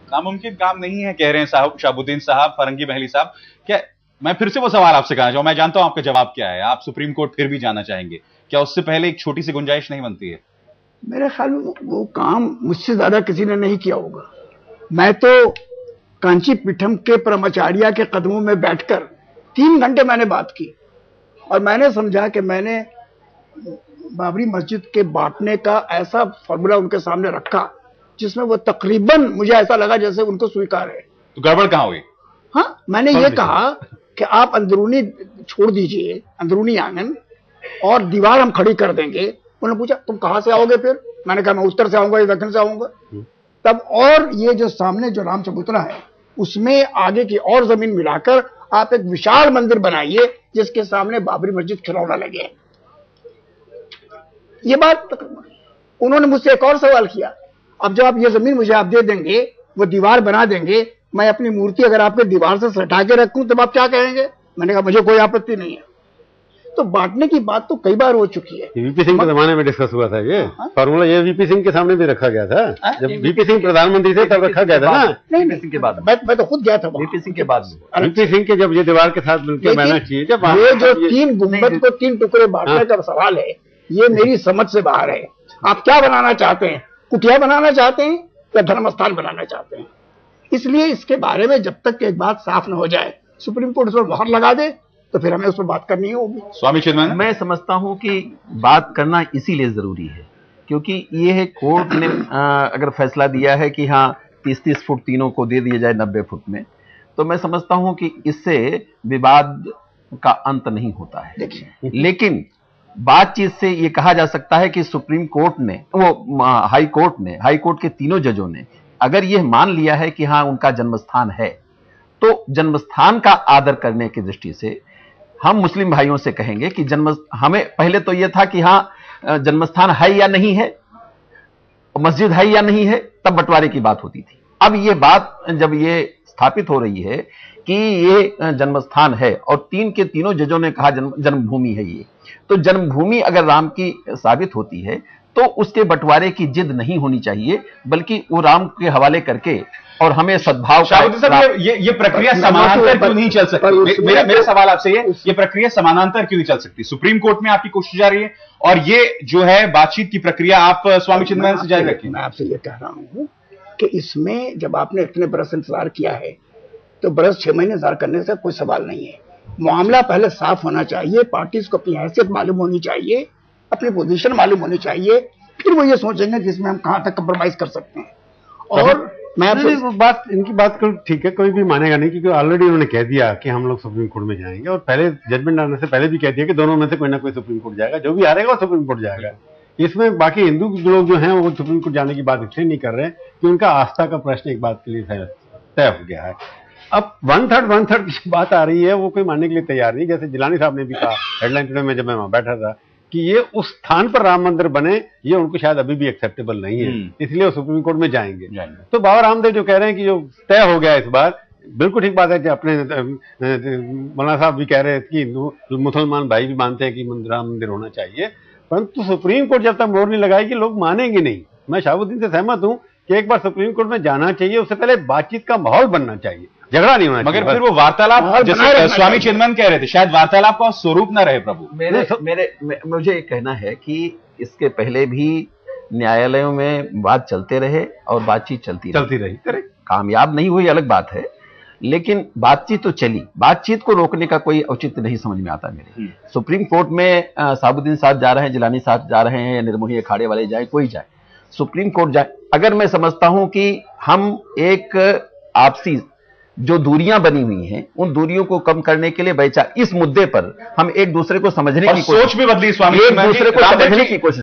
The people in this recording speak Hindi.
नामुमकिन काम नहीं है कह रहे हैं साहब शहाबुद्दीन साहब, फरंगी महली साहब। क्या मैं फिर से वो सवाल आपसे कहना चाहूं, मैं जानता हूं आपका जवाब क्या है, आप सुप्रीम कोर्ट फिर भी जाना चाहेंगे, क्या उससे पहले एक छोटी सी गुंजाइश नहीं बनती है? मेरे ख्याल में वो काम मुझसे ज्यादा किसी ने नहीं किया होगा। मैं तो कांची पीठम के परमाचार्य के कदमों में बैठकर 3 घंटे मैंने बात की और मैंने समझा कि मैंने बाबरी मस्जिद के बांटने का ऐसा फॉर्मूला उनके सामने रखा जिसमें वो तकरीबन मुझे ऐसा लगा जैसे उनको स्वीकार है। तो गड़बड़ कहां हुई? हाँ, मैंने ये कहा कि आप अंदरूनी छोड़ दीजिए, अंदरूनी आंगन, और दीवार हम खड़ी कर देंगे। उन्होंने पूछा तुम कहां से आओगे फिर? मैंने कहा मैं उत्तर से आऊंगा या दक्षिण से आऊंगा। तब और ये जो सामने जो राम चबूतरा है उसमें आगे की और जमीन मिलाकर आप एक विशाल मंदिर बनाइए जिसके सामने बाबरी मस्जिद खिलौना लगे। ये बात उन्होंने मुझसे एक और सवाल किया, अब जब आप ये जमीन मुझे आप दे देंगे, वो दीवार बना देंगे, मैं अपनी मूर्ति अगर आपके दीवार से सटा के रखूं तब आप क्या कहेंगे? मैंने कहा मुझे कोई आपत्ति नहीं है। तो बांटने की बात तो कई बार हो चुकी है। वीपी सिंह के जमाने में डिस्कस हुआ था ये फॉर्मूला, ये वीपी सिंह के सामने भी रखा गया था। जब वीपी सिंह प्रधानमंत्री थे तब रखा गया था ना। नहीं सिंह के बाद मैं तो खुद गया था वीपी सिंह के बाद वीपी सिंह के जब ये दीवार के साथ मिलकर मैनेज किए, जब ये जो 3 गुंबद को 3 टुकड़े बांटने का सवाल है ये मेरी समझ से बाहर है। आप क्या बनाना चाहते हैं? कुटिया बनाना चाहते हैं या धर्मस्थान बनाना चाहते हैं? इसलिए इसके बारे में जब तक एक बात साफ न हो जाए, सुप्रीम कोर्ट इस पर मोहर लगा दे तो फिर हमें उस पर बात करनी होगी। स्वामी चिन्मयानंद, मैं समझता हूं कि बात करना इसीलिए जरूरी है क्योंकि ये है कोर्ट ने अगर फैसला दिया है कि हाँ 30-30 फुट तीनों को दे दिया जाए 90 फुट में, तो मैं समझता हूं कि इससे विवाद का अंत नहीं होता है। लेकिन बातचीत से ये कहा जा सकता है कि सुप्रीम कोर्ट ने, वो हाई कोर्ट के तीनों जजों ने अगर ये मान लिया है कि हाँ उनका जन्मस्थान है, तो जन्मस्थान का आदर करने की दृष्टि से हम मुस्लिम भाइयों से कहेंगे कि हमें पहले तो यह था कि हाँ जन्मस्थान है या नहीं है, मस्जिद है या नहीं है, तब बंटवारे की बात होती थी। अब ये बात जब ये स्थापित हो रही है कि ये जन्मस्थान है और 3 के तीनों जजों ने कहा जन्मभूमि है ये, तो जन्मभूमि अगर राम की साबित होती है तो उसके बंटवारे की जिद नहीं होनी चाहिए, बल्कि वो राम के हवाले करके और हमें सद्भाव का ये प्रक्रिया समानांतर क्यों नहीं चल सकती? मेरा सवाल आपसे ये प्रक्रिया समानांतर क्यों नहीं चल सकती? सुप्रीम कोर्ट में आपकी कोशिश जारी है और ये जो है बातचीत की प्रक्रिया आप स्वामी चिन्मयानंद से जारी रखें। मैं आपसे ये कह रहा हूं कि इसमें जब आपने इतने बरस इंतजार किया है तो बरस 6 महीने इंतजार करने से कोई सवाल नहीं है। मामला पहले साफ होना चाहिए, पार्टीज को अपनी हैसियत मालूम होनी चाहिए, अपनी पोजीशन मालूम होनी चाहिए, फिर वो ये सोचेंगे कि इसमें हम कहां तक कंप्रोमाइज कर सकते हैं। और मैं बात इनकी बात करूं, ठीक है, कोई भी मानेगा नहीं क्योंकि ऑलरेडी उन्होंने कह दिया कि हम लोग सुप्रीम कोर्ट में जाएंगे और पहले जजमेंट आने से पहले भी कह दिया कि दोनों में से कोई ना कोई सुप्रीम कोर्ट जाएगा, जो भी हारेगा वो सुप्रीम कोर्ट जाएगा। इसमें बाकी हिंदू लोग जो हैं वो सुप्रीम कोर्ट जाने की बात इसलिए नहीं कर रहे हैं कि उनका आस्था का प्रश्न एक बात के लिए तय हो गया है। अब 1/3 की बात आ रही है, वो कोई मानने के लिए तैयार नहीं। जैसे जिलानी साहब ने भी कहा हेडलाइन टुडे में जब मैं वहां बैठा था कि ये उस स्थान पर राम मंदिर बने, ये उनको शायद अभी भी एक्सेप्टेबल नहीं है, इसलिए वो सुप्रीम कोर्ट में जाएंगे। तो बाबा रामदेव जो कह रहे हैं कि जो तय हो गया इस बार, बिल्कुल ठीक बात है कि अपने मौलाना साहब भी कह रहे हैं कि मुसलमान भाई भी मानते हैं कि राम मंदिर होना चाहिए, परंतु सुप्रीम कोर्ट जब तक मोहर नहीं लगाएगी लोग मानेंगे नहीं। मैं शहाबुद्दीन से सहमत हूं कि एक बार सुप्रीम कोर्ट में जाना चाहिए, उससे पहले बातचीत का माहौल बनना चाहिए, झगड़ा नहीं होना चाहिए। मगर फिर वो वार्तालाप, जैसे स्वामी चिन्मयानंद कह रहे थे, शायद वार्तालाप का स्वरूप न रहे। प्रभु मुझे ये कहना है कि इसके पहले भी न्यायालयों में बात चलते रहे और बातचीत चलती रही, कामयाब नहीं हुई अलग बात है, लेकिन बातचीत तो चली। बातचीत को रोकने का कोई औचित्य नहीं समझ में आता मेरे। सुप्रीम कोर्ट में शहाबुद्दीन साहब जा रहे हैं, जिलानी साहब जा रहे हैं, या निर्मोही अखाड़े वाले जाए, कोई जाए, सुप्रीम कोर्ट जाए। अगर मैं समझता हूं कि हम एक आपसी जो दूरियां बनी हुई हैं उन दूरियों को कम करने के लिए इस मुद्दे पर हम एक दूसरे को समझने की कोशिश, सोच भी बदली, स्वामी एक दूसरे को समझने की कोशिश